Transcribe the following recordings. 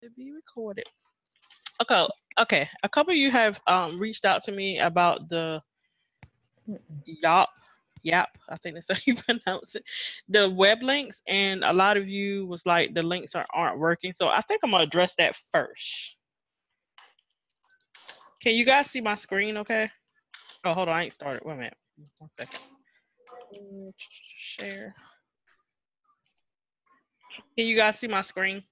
to be recorded. Okay, okay. A couple of you have reached out to me about the Yop, Yap. I think that's how you pronounce it. The web links, and a lot of you was like the links aren't working. So I think I'm gonna address that first. Can you guys see my screen? Okay. Oh, hold on. I ain't started. Wait a minute. 1 second. Share. Can you guys see my screen?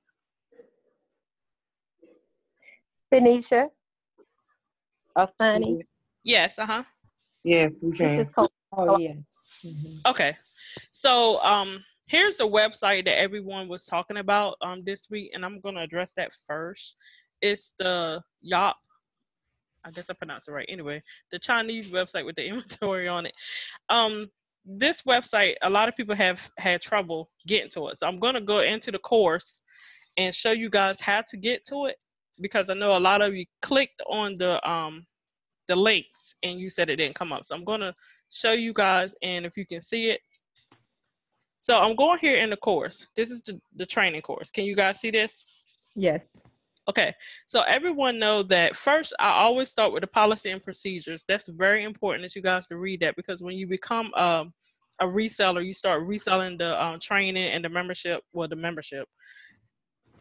Phoenicia or Sunny. Yes. Yes, we This is can. Oh yeah. Okay. So here's the website that everyone was talking about this week, and I'm gonna address that first. It's the Yop. I guess I pronounced it right. Anyway, the Chinese website with the inventory on it. This website, a lot of people have had trouble getting to it. So I'm gonna go into the course and show you guys how to get to it, because I know a lot of you clicked on the links and you said it didn't come up. So I'm gonna show you guys, and if you can see it. So I'm going here in the course. This is the training course. Can you guys see this? Yes. Okay. So everyone know that first, I always start with the policy and procedures. That's very important that you guys to read that, because when you become a reseller, you start reselling the training and the membership. Well, the membership.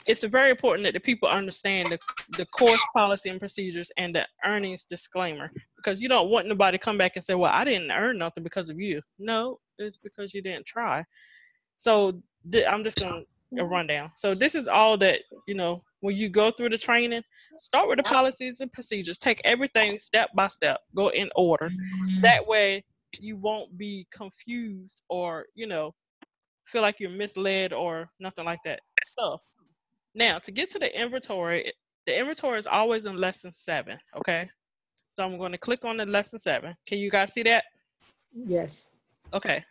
It's very important that the people understand the course policy and procedures and the earnings disclaimer, because you don't want nobody to come back and say, well, I didn't earn nothing because of you. No, it's because you didn't try. So I'm just going to run down. So this is all that, when you go through the training, start with the policies and procedures. Take everything step by step. Go in order. That way you won't be confused or, feel like you're misled or nothing like that. So now, to get to the inventory is always in lesson 7, okay? So I'm going to click on the lesson 7. Can you guys see that? Yes. Okay.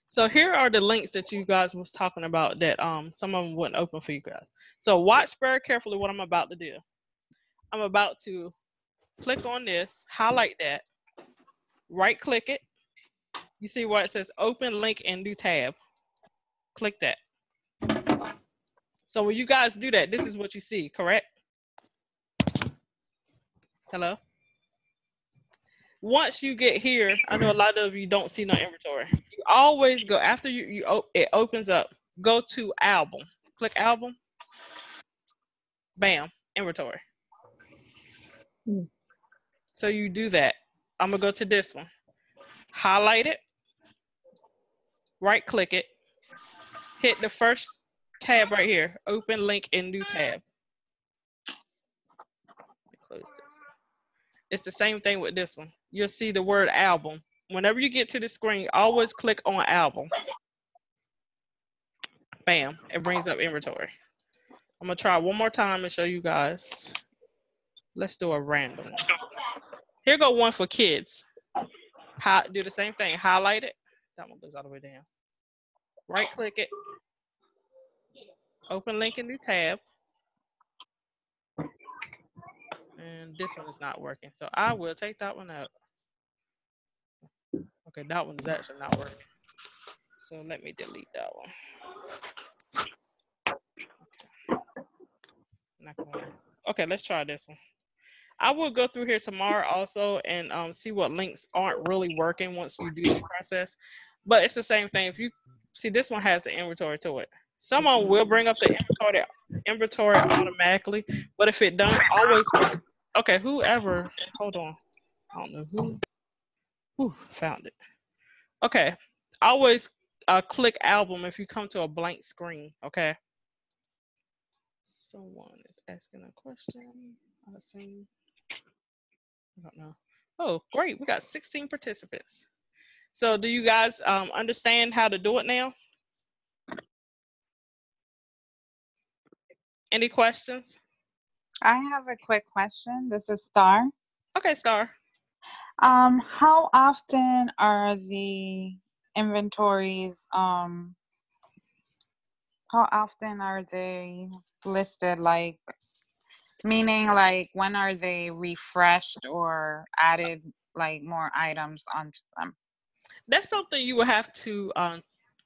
So here are the links that you guys was talking about that some of them wouldn't open for you guys. So watch very carefully what I'm about to do. I'm about to click on this, highlight that, right click it. You see where it says open link in new tab. Click that. So when you guys do that, this is what you see, correct? Hello? Once you get here, I know a lot of you don't see no inventory. You always go, after it opens up, go to album. Click album. Bam, inventory. So you do that. I'm going to go to this one. Highlight it. Right click it. Hit the first tab right here. Open link in new tab. Close this one. It's the same thing with this one. You'll see the word album. Whenever you get to the screen, always click on album. Bam, it brings up inventory. I'm gonna try one more time and show you guys. Let's do a random one. Here go one for kids. Do the same thing, highlight it. That one goes all the way down. Right click it. Open link in new tab. And this one is not working, so I will take that one out. Okay, that one is actually not working. So let me delete that one. Okay, let's try this one. I will go through here tomorrow also and see what links aren't really working once you do this process. But it's the same thing. If you see, this one has an inventory to it. Someone will bring up the inventory automatically, but if it doesn't, always. Okay, whoever. Hold on. I don't know who. Whew, found it. Okay, always click album if you come to a blank screen. Okay. Someone is asking a question. I assume. I don't know. Oh, great. We got 16 participants. So do you guys understand how to do it now? Any questions? I have a quick question. This is Star. Okay, Star. How often are the inventories, how often are they listed? Like, meaning like when are they refreshed or added like more items onto them? That's something you will have to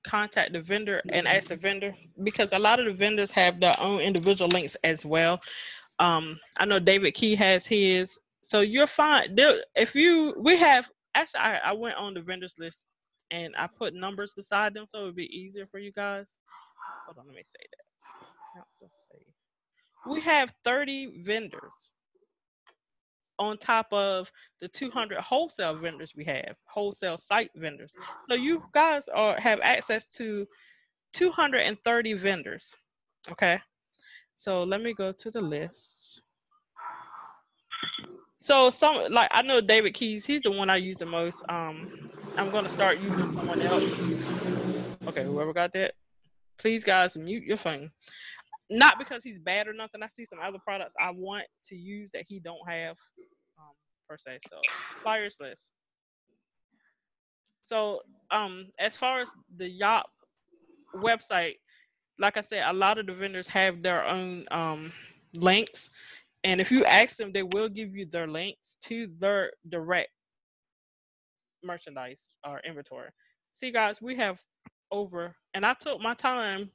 contact the vendor and ask the vendor, because a lot of the vendors have their own individual links as well. I know David Key has his, so you're fine. There, if you, we have actually, I went on the vendors list and I put numbers beside them, so it would be easier for you guys. Hold on, let me say that. Council say we have 30 vendors on top of the 200 wholesale vendors we have, wholesale site vendors. So you guys have access to 230 vendors. Okay. So let me go to the list. So some, like, I know David Keys, he's the one I use the most. I'm gonna start using someone else. Okay, whoever got that, please guys mute your phone. Not because he's bad or nothing. I see some other products I want to use that he don't have, per se. So suppliers list. So as far as the Yop website, like I said, a lot of the vendors have their own links, and if you ask them, they will give you their links to their direct merchandise or inventory. See, guys, we have over, and I took my time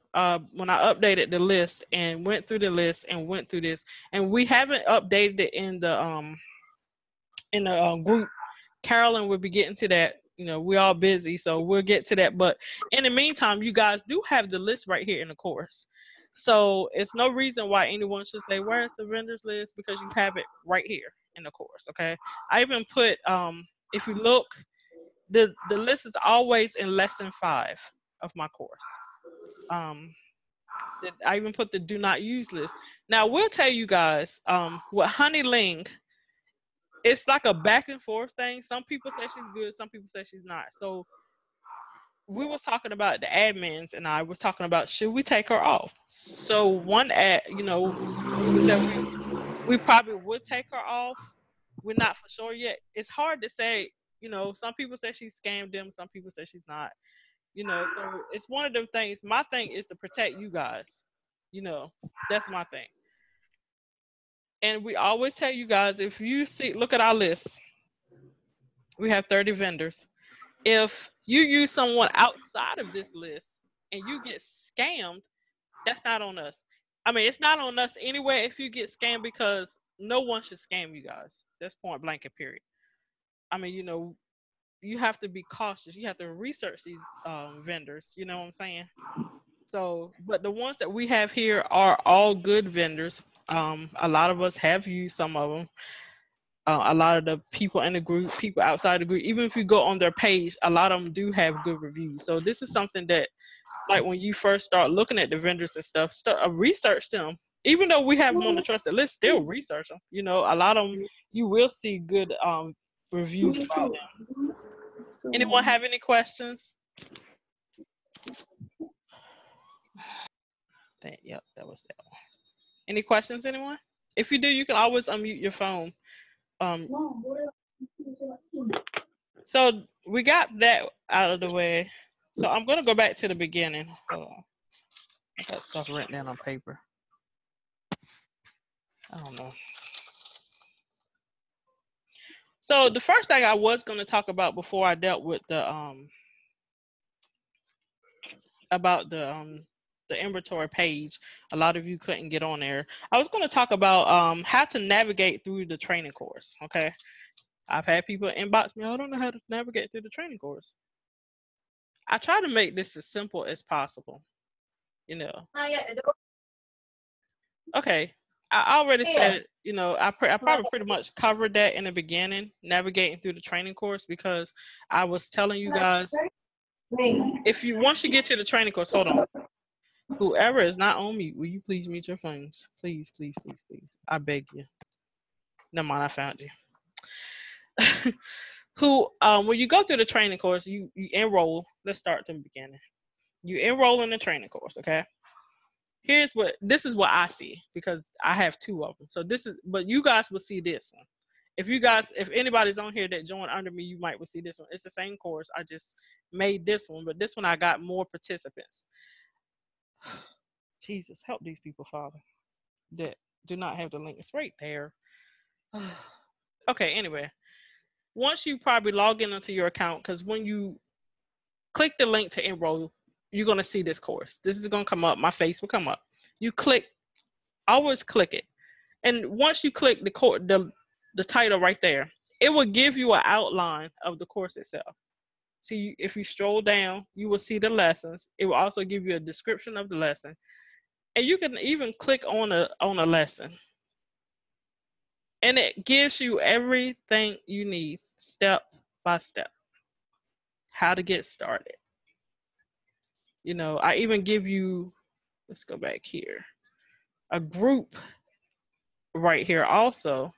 when I updated the list and went through the list and went through this, and we haven't updated it in the group. Carolyn will be getting to that. You know, we're all busy, so we'll get to that. But in the meantime, you guys do have the list right here in the course. So it's no reason why anyone should say, where's the vendors list? Because you have it right here in the course, okay? I even put, if you look, the list is always in lesson 5 of my course. I even put the do not use list. Now, we'll tell you guys, with Honey Ling, it's like a back and forth thing. Some people say she's good, some people say she's not. So we was talking about the admins, and I was talking about, should we take her off? So one ad, you know, we said we probably would take her off. We're not for sure yet. It's hard to say. You know, some people say she scammed them, some people say she's not. You know, so it's one of them things. My thing is to protect you guys. You know, that's my thing. And we always tell you guys, if you see, look at our list. We have 30 vendors. If you use someone outside of this list and you get scammed, that's not on us. I mean, it's not on us anyway if you get scammed, because no one should scam you guys. That's point blank and period. I mean, you know, you have to be cautious. You have to research these vendors. You know what I'm saying? So, but the ones that we have here are all good vendors. A lot of us have used some of them. A lot of the people in the group, people outside the group, even if you go on their page, a lot of them do have good reviews. So this is something that, like, when you first start looking at the vendors and stuff, research them. Even though we have them on the trusted list, still research them. You know, a lot of them, you will see good reviews about them. Anyone have any questions? Yep, that was that one. Any questions, anyone? If you do, you can always unmute your phone. So we got that out of the way. So I'm gonna go back to the beginning. Hold on. I got stuff written down on paper. I don't know. So the first thing I was gonna talk about before I dealt with the about the inventory page, a lot of you couldn't get on there. I was gonna talk about how to navigate through the training course. Okay. I've had people inbox me, I don't know how to navigate through the training course. I try to make this as simple as possible, you know. Okay, I already said, you know, I probably pretty much covered that in the beginning, navigating through the training course, because I was telling you guys, if you, once you get to the training course, hold on. Whoever is not on mute, will you please mute your phones? Please, please, please, please. I beg you. Never mind, I found you. When you go through the training course, you enroll. Let's start from the beginning. You enroll in the training course, okay? This is what I see, because I have 2 of them. So but you guys will see this one. If anybody's on here that joined under me, you might will see this one. It's the same course. I just made this one, but this one I got more participants. Jesus, help these people, Father, that do not have the link. It's right there. Okay, anyway. Once you probably log in onto your account, because when you click the link to enroll, you're going to see this course. This is going to come up. My face will come up. You click, always click it. And once you click the title right there, it will give you an outline of the course itself. So if you stroll down, you will see the lessons. It will also give you a description of the lesson. And you can even click on a lesson. And it gives you everything you need step by step. How to get started. You know, I even give you, let's go back here, a group right here also.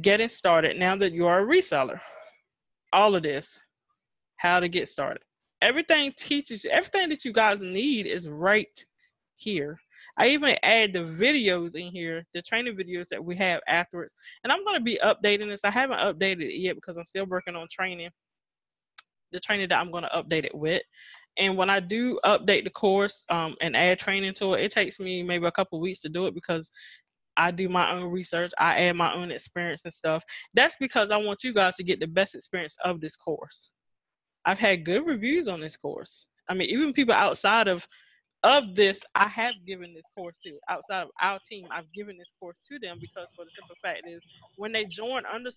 Getting started now that you are a reseller. All of this, how to get started. Everything teaches you, everything that you guys need is right here. I even add the videos in here, the training videos that we have afterwards. And I'm going to be updating this. I haven't updated it yet because I'm still working on training, the training that I'm going to update it with. And when I do update the course and add training to it, it takes me maybe a couple weeks to do it because I do my own research. I add my own experience and stuff. That's because I want you guys to get the best experience of this course. I've had good reviews on this course. I mean, even people outside of this, I have given this course to. Outside of our team, I've given this course to them because for the simple fact is when they join under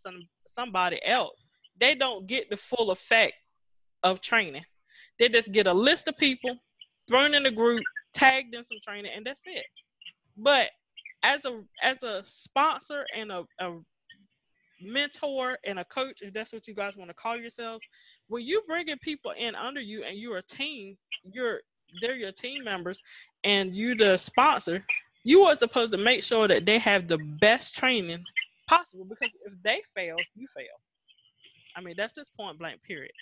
somebody else, they don't get the full effect of training. They just get a list of people thrown in a group, tagged in some training, and that's it. But as a sponsor and a mentor and a coach, if that's what you guys want to call yourselves, when you bringing people in under you and you're a team, they're your team members and you the sponsor, you are supposed to make sure that they have the best training possible, because if they fail, you fail. I mean, that's just point blank period.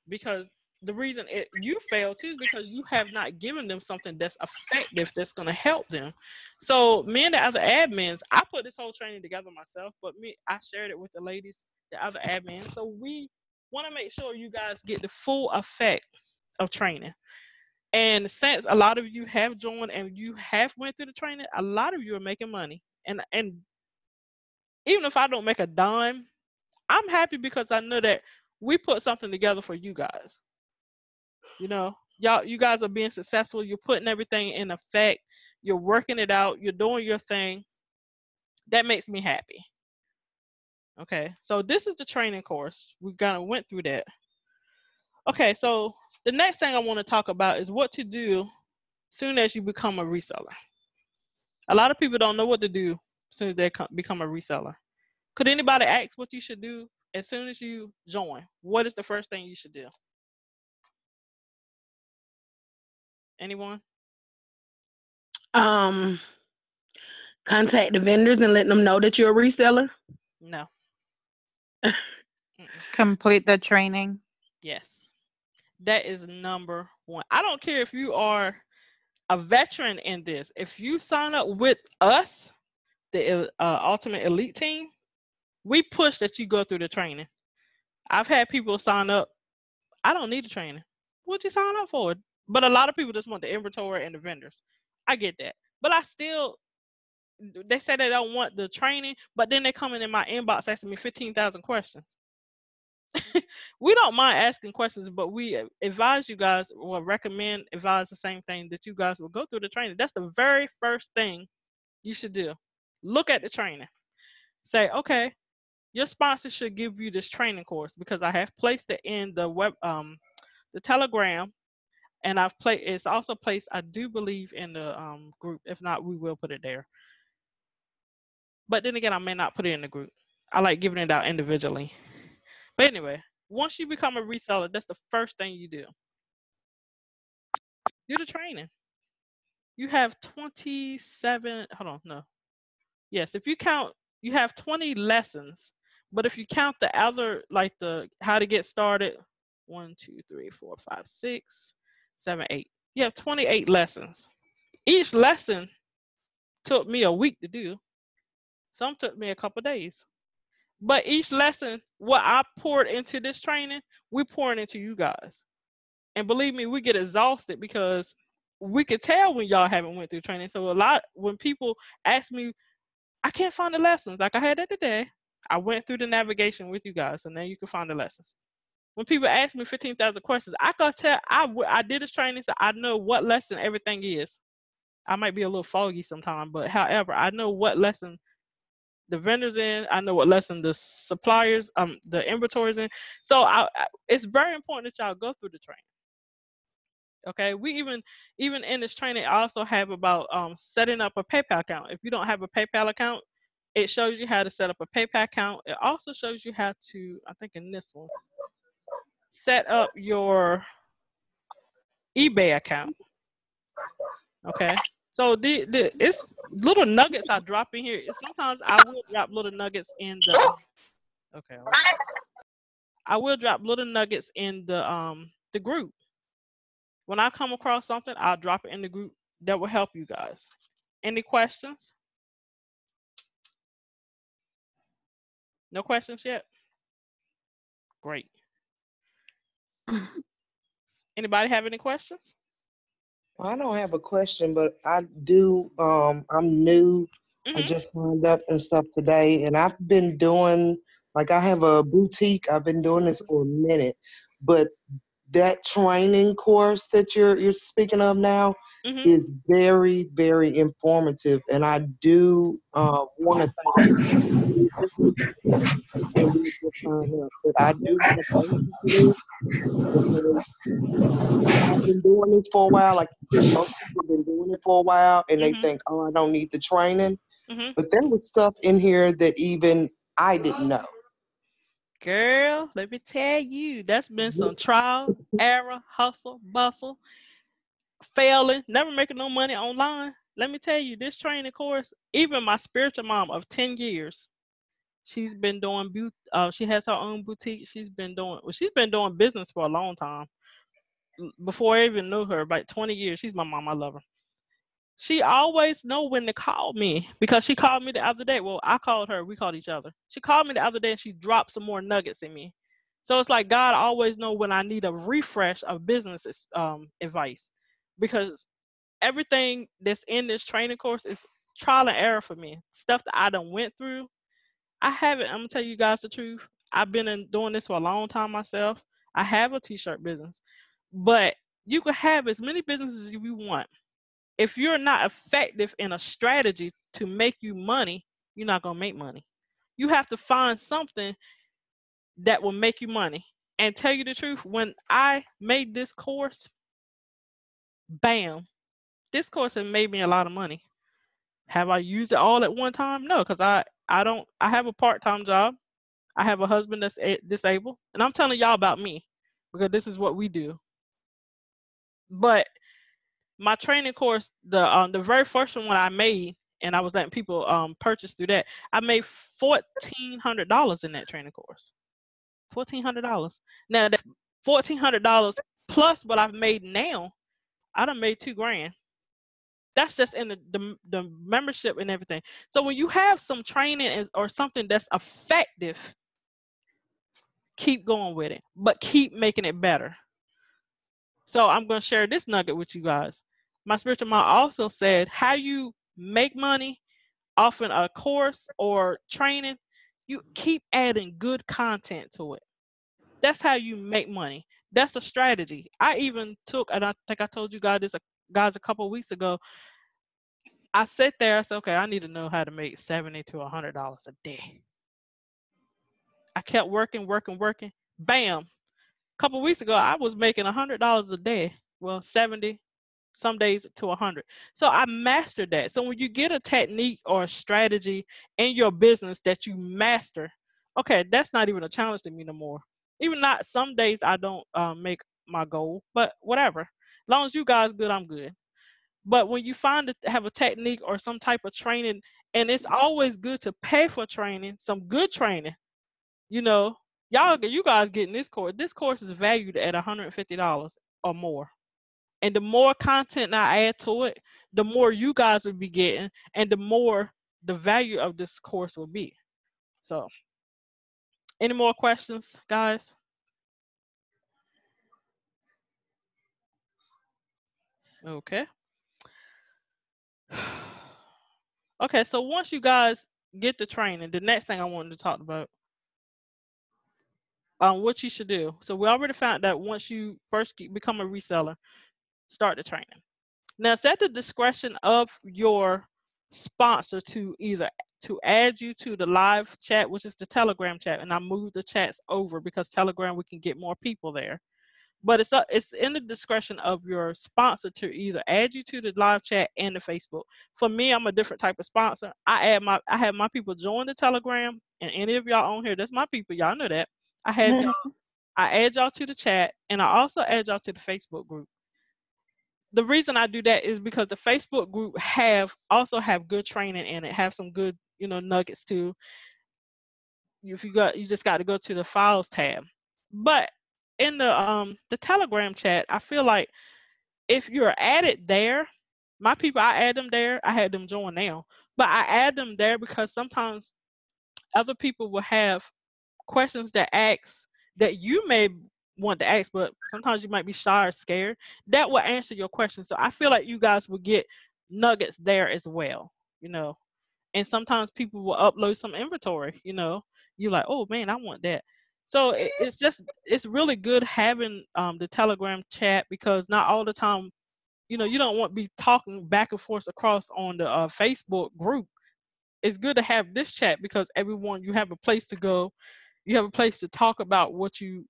Because the reason you fail too is because you have not given them something that's effective, that's going to help them. So me and the other admins, I put this whole training together myself, but I shared it with the ladies, the other admins. So we want to make sure you guys get the full effect of training. And since a lot of you have joined and you have went through the training, a lot of you are making money. And even if I don't make a dime, I'm happy because I know that we put something together for you guys. You know, you guys are being successful. You're putting everything in effect. You're working it out. You're doing your thing. That makes me happy. Okay, so this is the training course. We kind of went through that. Okay, so the next thing I want to talk about is what to do soon as you become a reseller. A lot of people don't know what to do as soon as they become a reseller. Could anybody ask what you should do as soon as you join? What is the first thing you should do? Anyone? Contact the vendors and let them know that you're a reseller. No. Complete the training. Yes. That is number one. I don't care if you are a veteran in this. If you sign up with us, the Ultimate Elite Team, we push that you go through the training. I've had people sign up. I don't need the training. What'd you sign up for? But a lot of people just want the inventory and the vendors. I get that. But they say they don't want the training, but then they come in my inbox asking me 15,000 questions. We don't mind asking questions, but we advise you guys, or advise the same thing, that you guys will go through the training. That's the very first thing you should do. Look at the training. Say, okay, your sponsor should give you this training course, because I have placed it in the web, the Telegram, and it's also placed, I do believe, in the group. If not, we will put it there. But then again, I may not put it in the group. I like giving it out individually. But anyway, once you become a reseller, that's the first thing you do. Do the training. You have 27, hold on, no. Yes, if you count, you have 20 lessons. But if you count the other, like the how to get started, 1, 2, 3, 4, 5, 6, 7, 8. You have 28 lessons. Each lesson took me a week to do. Some took me a couple days. But each lesson, what I poured into this training, we pouring into you guys. And believe me, we get exhausted because we could tell when y'all haven't went through training. So when people ask me, I can't find the lessons, like I had that today, I went through the navigation with you guys, so now you can find the lessons. When people ask me 15,000 questions, I gotta tell. I did this training, so I know what lesson everything is. I might be a little foggy sometimes, but however, I know what lesson the vendors in. I know what lesson the suppliers, the inventories in. So it's very important that y'all go through the training. Okay, we even in this training, I also have about setting up a PayPal account. If you don't have a PayPal account, it shows you how to set up a PayPal account. It also shows you how to, I think in this one, set up your eBay account. Okay, so the it's little nuggets I drop in here. Sometimes I will drop little nuggets in the. Okay, I will drop little nuggets in the group. When I come across something, I'll drop it in the group that will help you guys. Any questions? No questions yet? Great. Anybody have any questions? I don't have a question, but I do. I'm new. I Mm-hmm. just signed up and stuff today, and I've been doing like I have a boutique. I've been doing this for a minute, but that training course that you're speaking of now Mm-hmm. is very, very informative, and I do want to thank you and we just sign up. But I do want to thank you for this because I've been doing this for a while. Like you said, most people have been doing it for a while, and they Mm-hmm. think, "Oh, I don't need the training." Mm-hmm. But there was stuff in here that even I didn't know. Girl, let me tell you, that's been some trial, error, hustle, bustle, failing, never making no money online. Let me tell you, this training course, even my spiritual mom of 10 years, she's been doing she has her own boutique. She's been doing business for a long time. Before I even knew her, about 20 years. She's my mom. I love her. She always know when to call me because she called me the other day. Well, I called her. We called each other. She called me the other day and she dropped some more nuggets in me. So it's like God always know when I need a refresh of business advice, because everything that's in this training course is trial and error for me. Stuff that I done went through. I haven't. I'm gonna tell you guys the truth. I've been doing this for a long time myself. I have a t-shirt business, but you can have as many businesses as you want. If you're not effective in a strategy to make you money, you're not gonna make money. You have to find something that will make you money. And tell you the truth, when I made this course, bam, this course has made me a lot of money. Have I used it all at one time? No, because I don't. I have a part-time job. I have a husband that's disabled, and I'm telling y'all about me because this is what we do. But my training course, the very first one I made, and I was letting people purchase through that. I made $1,400 in that training course. $1,400. Now that $1,400 plus what I've made now, I done made $2,000. That's just in the membership and everything. So when you have some training or something that's effective, keep going with it, but keep making it better. So I'm going to share this nugget with you guys. My spiritual mom also said, how you make money off in a course or training, you keep adding good content to it. That's how you make money. That's a strategy. I even took, and I think I told you guys a couple of weeks ago. I sat there. I said, okay, I need to know how to make $70 to $100 a day. I kept working, working, working. Bam! A couple of weeks ago, I was making $100 a day. Well, 70, some days to 100. So I mastered that. So when you get a technique or a strategy in your business that you master, okay, that's not even a challenge to me no more. Even not some days I don't make my goal, but whatever. As long as you guys good, I'm good. But when you find that have a technique or some type of training, and it's always good to pay for training, some good training, you know, you guys getting this course. This course is valued at $150 or more. And the more content I add to it, the more you guys will be getting, and the more the value of this course will be. So, any more questions, guys? Okay. Okay, so once you guys get the training, the next thing I wanted to talk about what you should do. So we already found that once you first become a reseller, start the training. Now it's at the discretion of your sponsor to either to add you to the live chat, which is the Telegram chat, and I moved the chats over because Telegram we can get more people there. But it's in the discretion of your sponsor to either add you to the live chat and the Facebook. For me, I'm a different type of sponsor. I have my people join the Telegram, and any of y'all on here, that's my people. Y'all know that. I have y'all. I add y'all to the chat, and I also add y'all to the Facebook group. The reason I do that is because the Facebook group also have good training in it, have some good, nuggets too. If you just got to go to the files tab. But in the Telegram chat, I feel like if you're added there, my people, I add them there. I had them join now, but I add them there because sometimes other people will have questions that you may want to ask, but sometimes you might be shy or scared. That will answer your question. So I feel like you guys will get nuggets there as well, And sometimes people will upload some inventory, You're like, oh man, I want that. So it's really good having the Telegram chat because not all the time, you don't want to be talking back and forth across on the Facebook group. It's good to have this chat because everyone, you have a place to go, you have a place to talk about what you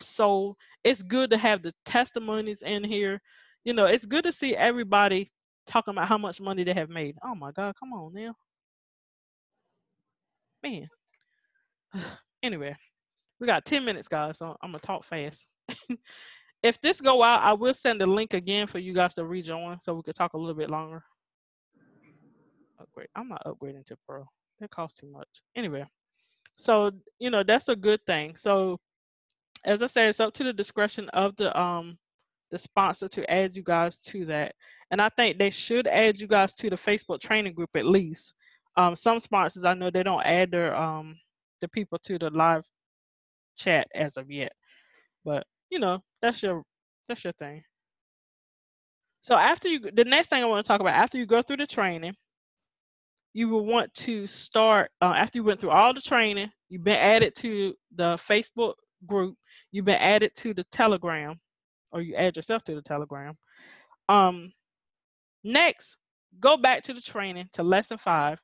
sold. It's good to have the testimonies in here. It's good to see everybody talking about how much money they have made. Oh my God, come on now, man. Anyway, we got 10 minutes, guys, so I'm gonna talk fast. If this go out, I will send the link again for you guys to rejoin so we could talk a little bit longer. Upgrade. I'm not upgrading to Pro. That costs too much. Anyway, so that's a good thing. So as I said, it's up to the discretion of the sponsor to add you guys to that. And I think they should add you guys to the Facebook training group at least. Some sponsors I know they don't add the people to the live chat as of yet. But that's your thing. So the next thing I want to talk about after you go through the training, you will want to start after you went through all the training, you've been added to the Facebook group, you've been added to the Telegram, or you add yourself to the Telegram. Next, go back to the training to lesson 5.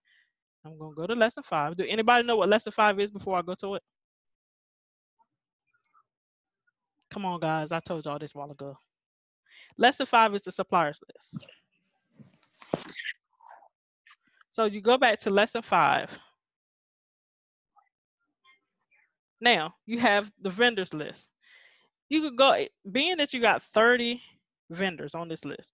I'm gonna go to lesson 5. Do anybody know what lesson 5 is before I go to it? Come on, guys, I told y'all this a while ago. Lesson 5 is the suppliers list. So you go back to lesson 5. Now you have the vendors list. You could go, being that you got 30 vendors on this list,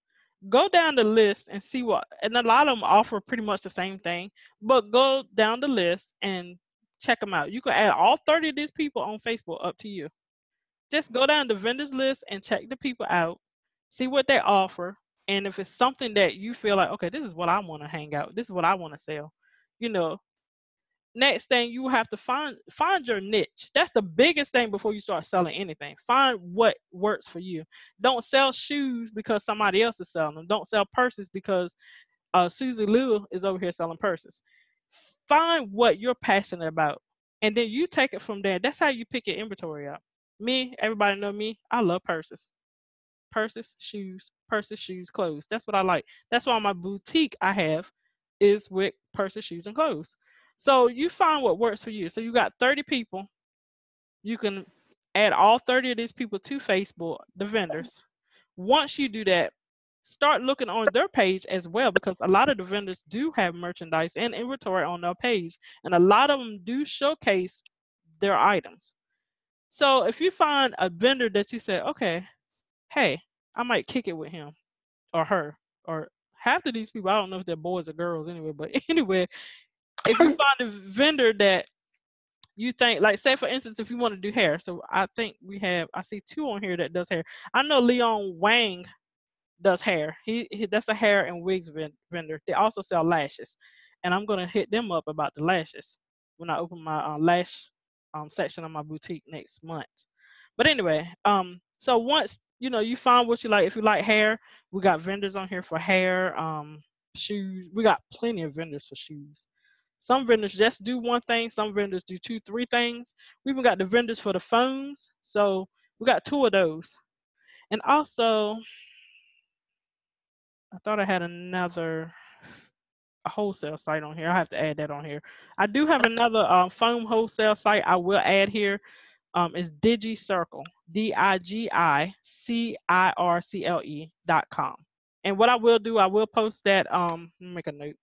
go down the list and see and a lot of them offer pretty much the same thing, but go down the list and check them out. You can add all 30 of these people on Facebook, up to you. Just go down the vendors list and check the people out, see what they offer. And if it's something that you feel like, okay, this is what I want to hang out, this is what I want to sell, next thing you have to find your niche. That's the biggest thing before you start selling anything. Find what works for you. Don't sell shoes because somebody else is selling them. Don't sell purses because Susie Liu is over here selling purses. Find what you're passionate about, and then you take it from there. That's how you pick your inventory up. Me, everybody know me, I love purses, shoes, clothes. That's what I like. That's why my boutique I have is with purses, shoes, and clothes. So you find what works for you. So you got 30 people. You can add all 30 of these people to Facebook, the vendors. Once you do that, start looking on their page as well, because a lot of the vendors do have merchandise and inventory on their page, and a lot of them do showcase their items. So if you find a vendor that you say, okay, hey, I might kick it with him or her, or half of these people, I don't know if they're boys or girls anyway, but anyway, if you find a vendor that you think, like, say for instance, if you want to do hair, so I think I see 2 on here that does hair. I know Leon Wang does hair. He that's a hair and wigs vendor. They also sell lashes, and I'm gonna hit them up about the lashes when I open my lash section of my boutique next month. But anyway, so once you find what you like. If you like hair, we got vendors on here for hair, shoes. We got plenty of vendors for shoes. Some vendors just do one thing. Some vendors do 2, 3 things. We even got the vendors for the phones. So we got 2 of those. And also, I thought I had another a wholesale site on here. I have to add that on here. I do have another foam wholesale site I will add here. It's DigiCircle, DIGICIRCLE.com. And what I will do, I will post that. Make a note.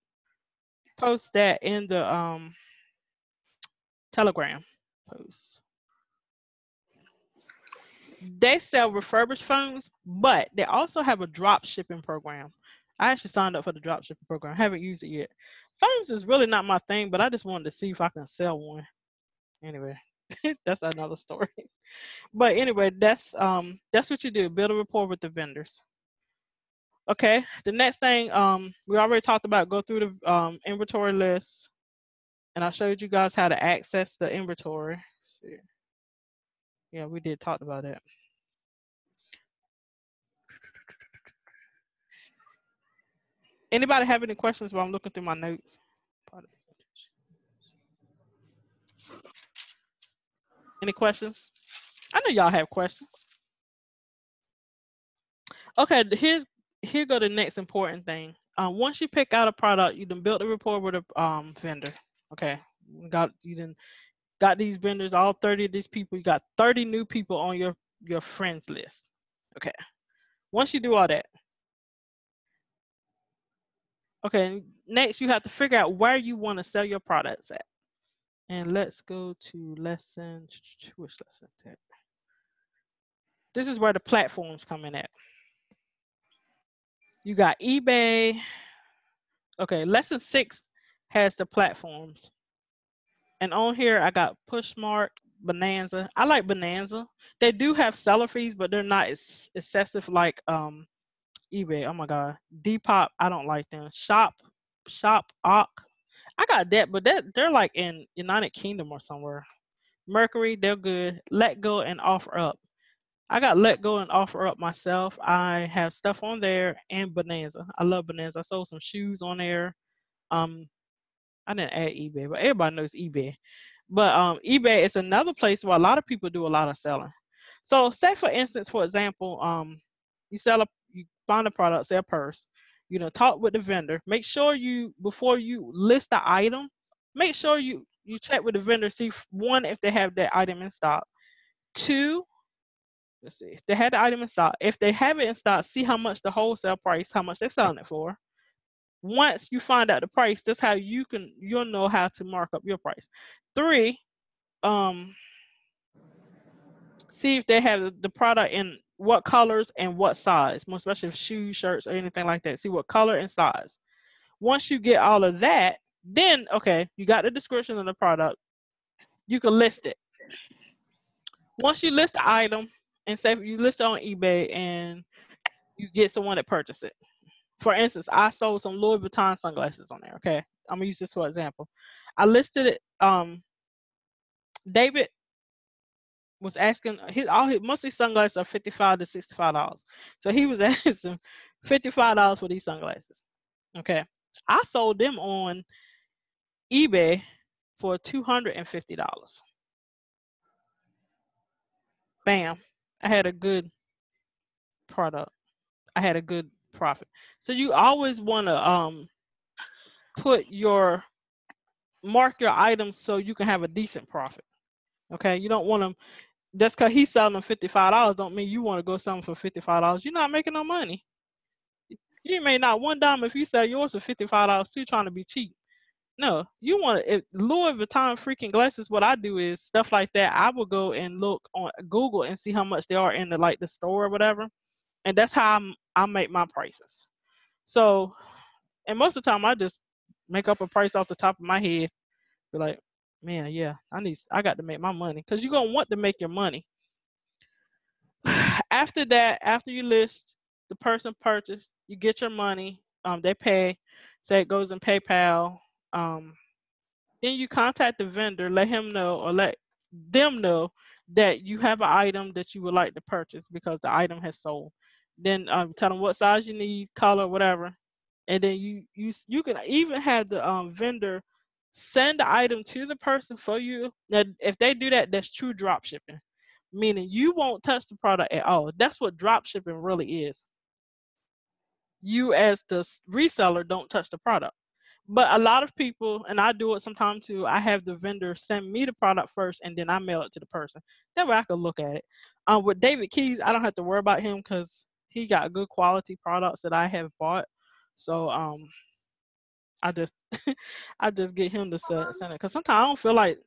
Post that in the Telegram post. They sell refurbished phones, but they also have a drop shipping program. I actually signed up for the drop shipping program. I haven't used it yet. Phones is really not my thing, but I just wanted to see if I can sell one. Anyway, that's another story. But anyway, that's what you do. Build a rapport with the vendors. Okay. The next thing we already talked about. Go through the inventory list, and I showed you guys how to access the inventory. Let's see. Yeah, we did talk about that. Anybody have any questions while I'm looking through my notes? Any questions? I know y'all have questions. Okay, here go the next important thing. Once you pick out a product, you done built a rapport with a vendor. Okay, you got these vendors, all 30 of these people. You got 30 new people on your friends list. Okay, once you do all that, okay, next you have to figure out where you want to sell your products at. And let's go to lesson. Which lesson is that? This is where the platforms come in at. You got eBay. Okay, lesson 6 has the platforms. And on here, I got Pushmark, Bonanza. I like Bonanza. They do have seller fees, but they're not as excessive like eBay. Oh my God. Depop, I don't like them. Shop Ock. I got that, but they're like in United Kingdom or somewhere. Mercury, they're good. Let Go and Offer Up. I got Let Go and Offer Up myself. I have stuff on there and Bonanza. I love Bonanza. I sold some shoes on there. I didn't add eBay, but everybody knows eBay. But eBay is another place where a lot of people do a lot of selling. So say for instance, for example, you find a product, say a purse, talk with the vendor. Make sure before you list the item, make sure you check with the vendor, see one, if they have that item in stock. 2, let's see, if they had the item in stock. If they have it in stock, see how much the wholesale price, how much they're selling it for. Once you find out the price, that's how you'll know how to mark up your price. 3, see if they have the product in what colors and what size, most especially if shoes, shirts, or anything like that. See what color and size. Once you get all of that, then okay, you got the description of the product. You can list it. Once you list the item, and say you list it on eBay, and you get someone to purchase it. For instance, I sold some Louis Vuitton sunglasses on there. Okay, I'm gonna use this for example. I listed it. David was asking most of these sunglasses are $55 to $65. So he was asking $55 for these sunglasses. Okay, I sold them on eBay for $250. Bam! I had a good product. I had a good profit. So you always want to mark your items so you can have a decent profit. Okay, you don't want to just because he's selling them $55 don't mean you want to go sell them for $55. You're not making no money. You made not one dime if you sell yours for $55 too, trying to be cheap. No, you want to. Louis Vuitton freaking glasses. What I do is stuff like that. I will go and look on Google and see how much they are in the store or whatever, and that's how I make my prices. So, and most of the time I just make up a price off the top of my head. Be like, man, yeah, I got to make my money because you're gonna want to make your money. After that, after you list, the person purchased, you get your money. They pay. Say it goes in PayPal. Then you contact the vendor, let him know or let them know that you have an item that you would like to purchase because the item has sold. Then tell them what size you need, color, whatever, and then you can even have the vendor send the item to the person for you. Now, if they do that, that's true drop shipping, meaning you won't touch the product at all. That's what drop shipping really is. You as the reseller don't touch the product. But a lot of people, and I do it sometimes too, I have the vendor send me the product first and then I mail it to the person. That way I can look at it. With David Keys, I don't have to worry about him because he got good quality products that I have bought. So I just I just get him to send it. Because sometimes I don't feel like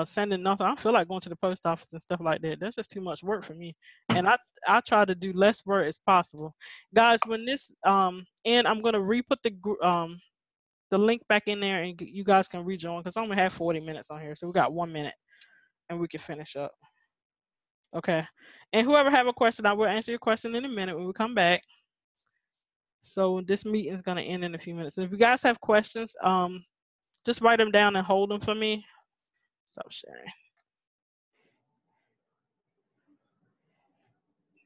sending nothing. I don't feel like going to the post office and stuff like that. That's just too much work for me. And I try to do less work as possible. Guys, when this and I'm gonna re-put the link back in there and you guys can rejoin because I only have 40 minutes on here. So we got 1 minute and we can finish up. Okay. And whoever have a question, I will answer your question in a minute when we come back. So this meeting is going to end in a few minutes. If you guys have questions, just write them down and hold them for me. Stop sharing.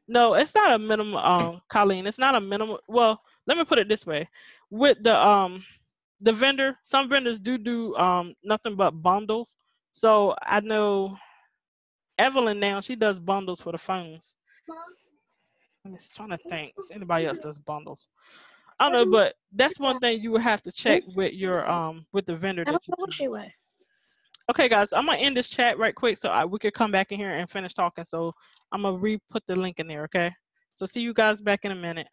No, it's not a minimum, Colleen. It's not a minimum. Well, let me put it this way. With the vendor, some vendors do nothing but bundles. So I know Evelyn now, she does bundles for the phones. I'm just trying to think. If anybody else does bundles? I don't know, but that's one thing you would have to check with your with the vendor that you choose. Okay, guys, I'm gonna end this chat right quick so we could come back in here and finish talking. So I'm gonna re-put the link in there. Okay. So see you guys back in a minute.